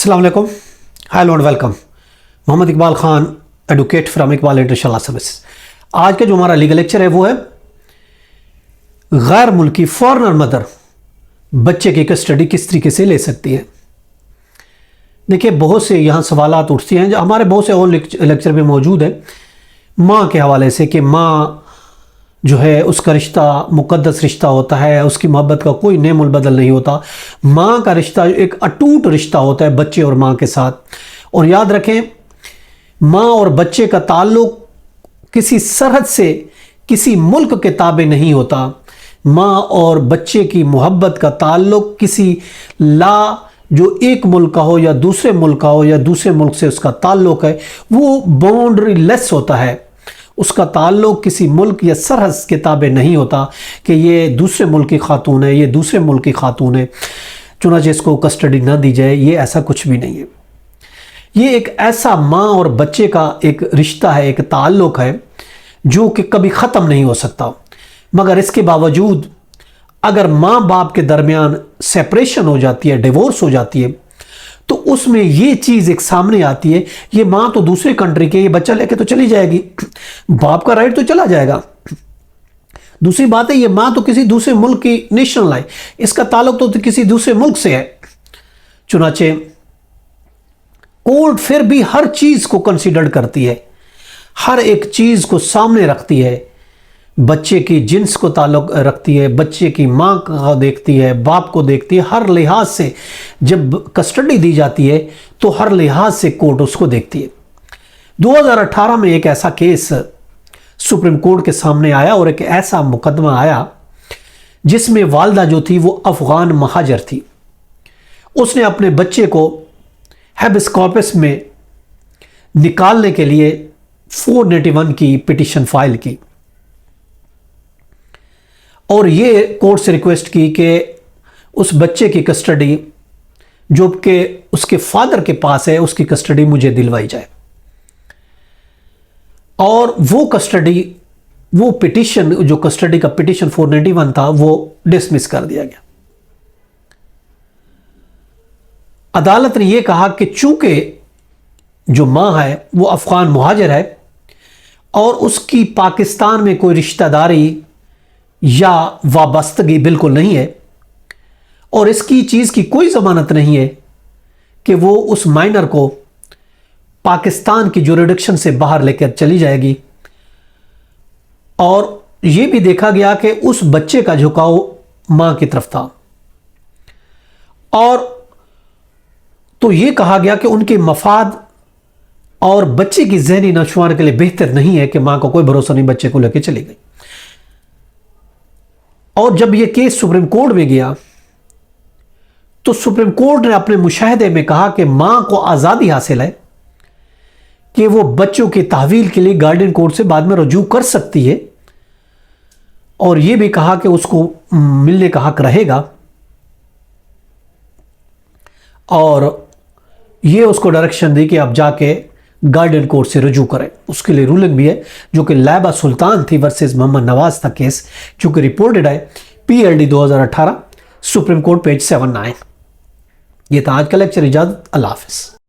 अस्सलाम वालेकुम, hello and welcome. Mohammad Iqbal Khan, advocate from Iqbal international services. आज का जो हमारा लीगल लेक्चर है वो है गैर मुल्की फॉरेनर मदर बच्चे की कस्टडी किस तरीके से ले सकती है। देखिए, बहुत से यहाँ सवालात उठते हैं जो हमारे बहुत से और लेक्चर में मौजूद है। माँ के हवाले से कि माँ जो है उसका रिश्ता मुकद्दस रिश्ता होता है, उसकी मोहब्बत का कोई नेमुल बदल नहीं होता। माँ का रिश्ता एक अटूट रिश्ता होता है बच्चे और माँ के साथ। और याद रखें, माँ और बच्चे का ताल्लुक किसी सरहद से, किसी मुल्क के ताबे नहीं होता। माँ और बच्चे की मोहब्बत का ताल्लुक किसी जो एक मुल्क का हो या दूसरे मुल्क का हो या दूसरे मुल्क से उसका ताल्लुक है, वो बाउंड्री लेस होता है। उसका ताल्लुक किसी मुल्क या सरहद के ताबे नहीं होता कि ये दूसरे मुल्क की खातून है, ये दूसरे मुल्क की खातून है, चुनांचे इसको कस्टडी ना दी जाए। ये ऐसा कुछ भी नहीं है। ये एक ऐसा माँ और बच्चे का एक रिश्ता है, एक ताल्लुक है जो कि कभी ख़त्म नहीं हो सकता। मगर इसके बावजूद अगर माँ बाप के दरमियान सेपरेशन हो जाती है, डिवोर्स हो जाती है, तो उसमें ये चीज़ एक सामने आती है, ये माँ तो दूसरे कंट्री के, ये बच्चा लेके तो चली जाएगी, बाप का राइट तो चला जाएगा। दूसरी बात है, ये माँ तो किसी दूसरे मुल्क की नेशनल है, इसका ताल्लुक तो किसी दूसरे मुल्क से है। चुनांचे कोर्ट फिर भी हर चीज़ को कंसीडर करती है, हर एक चीज़ को सामने रखती है। बच्चे की जिन्स को ताल्लुक रखती है, बच्चे की माँ को देखती है, बाप को देखती है। हर लिहाज से जब कस्टडी दी जाती है तो हर लिहाज से कोर्ट उसको देखती है। 2018 में एक ऐसा केस सुप्रीम कोर्ट के सामने आया और एक ऐसा मुकदमा आया जिसमें वालदा जो थी वो अफगान महाजर थी। उसने अपने बच्चे को हैबिस कॉर्पस में निकालने के लिए 491 की पिटीशन फाइल की और ये कोर्ट से रिक्वेस्ट की कि उस बच्चे की कस्टडी जो कि उसके फादर के पास है, उसकी कस्टडी मुझे दिलवाई जाए। और वो कस्टडी, वो पिटीशन, जो कस्टडी का पिटीशन 491 था, वो डिसमिस कर दिया गया। अदालत ने यह कहा कि चूंकि जो मां है वो अफगान मुहाजिर है और उसकी पाकिस्तान में कोई रिश्तेदारी या वाबस्तगी बिल्कुल नहीं है और इसकी चीज़ की कोई ज़मानत नहीं है कि वो उस माइनर को पाकिस्तान की जुरिडिक्शन से बाहर लेकर चली जाएगी। और ये भी देखा गया कि उस बच्चे का झुकाव मां की तरफ था और तो ये कहा गया कि उनके मफाद और बच्चे की जहनी नौजवान के लिए बेहतर नहीं है कि मां को कोई भरोसा नहीं, बच्चे को लेकर चली गई। और जब यह केस सुप्रीम कोर्ट में गया तो सुप्रीम कोर्ट ने अपने मुशाहदे में कहा कि मां को आज़ादी हासिल है कि वो बच्चों की तहवील के लिए गार्डियन कोर्ट से बाद में रुजू कर सकती है और यह भी कहा कि उसको मिलने का हक रहेगा और यह उसको डायरेक्शन दी कि अब जाके गार्डियन कोर्ट से रुजू करें। उसके लिए रूलिंग भी है जो कि लैबा सुल्तान थी वर्सेस मोहम्मद नवाज था केस, जो कि रिपोर्टेड है PLD 2018 सुप्रीम कोर्ट पेज 79। ये था आज का लेक्चर। इजाजत, अल्लाह हाफिज़।